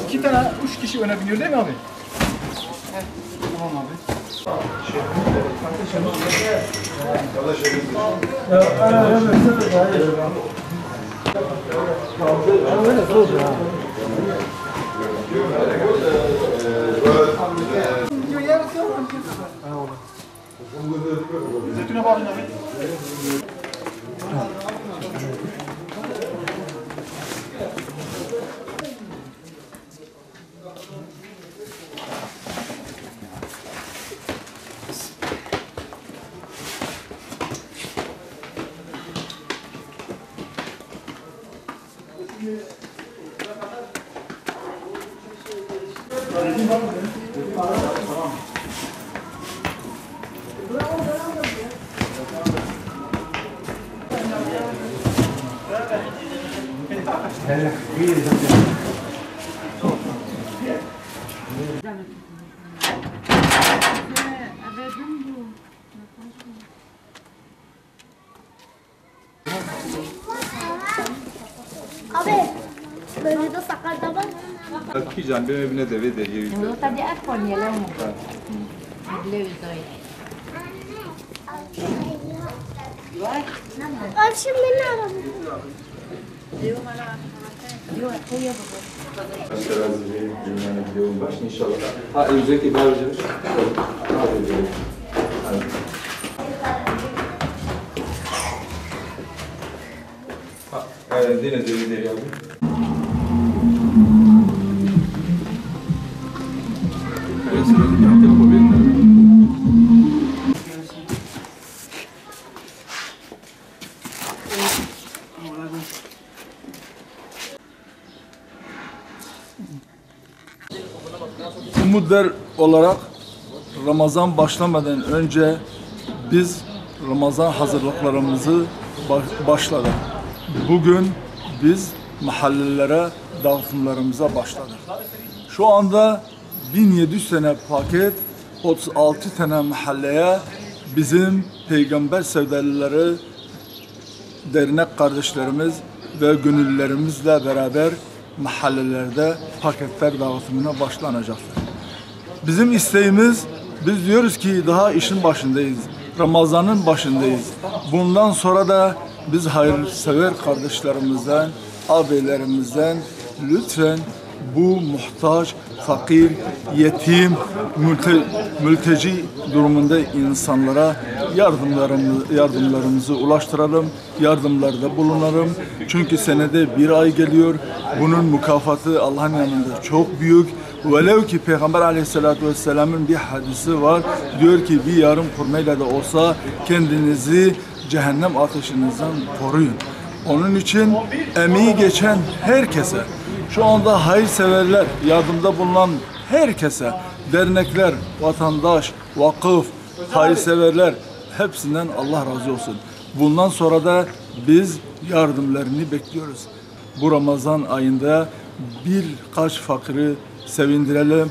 İki tane, 3 kişi öne biniyor değil mi abi? Tamam abi. Zeytine bağlayın abi. Abi, böyle de sakar da var. Ki can bir evine de ve de yiyor. Tadi apa ni lah? Beliau itu. Arşın beni aradı. Dia mana? Dia aku ya bapak. Başını inşallah. Ha önümüzdeki bağıracağız. Dene de abi. Umutlar olarak Ramazan başlamadan önce biz Ramazan hazırlıklarımızı başladık. Bugün biz mahallelere dağıtımlarımıza başladık. Şu anda 1700 tane paket 36 tane mahalleye bizim peygamber sevdalileri, dernek kardeşlerimiz ve gönüllülerimizle beraber mahallelerde paketler dağıtımına başlanacaktır. Bizim isteğimiz, biz diyoruz ki daha işin başındayız, Ramazan'ın başındayız. Bundan sonra da biz hayırsever kardeşlerimizden, ağabeylerimizden lütfen bu muhtaç, fakir, yetim, mülteci durumunda insanlara yardımlarımızı ulaştıralım, yardımlarda bulunalım. Çünkü senede bir ay geliyor. Bunun mükafatı Allah'ın yanında çok büyük. Velev ki Peygamber Aleyhisselatü Vesselam'ın bir hadisi var. Diyor ki bir yarım kurmayla da olsa kendinizi cehennem ateşinizden koruyun. Onun için emeği geçen herkese, şu anda hayırseverler, yardımda bulunan herkese, dernekler, vatandaş, vakıf, hayırseverler hepsinden Allah razı olsun. Bundan sonra da biz yardımlarını bekliyoruz. Bu Ramazan ayında birkaç fakiri sevindirelim.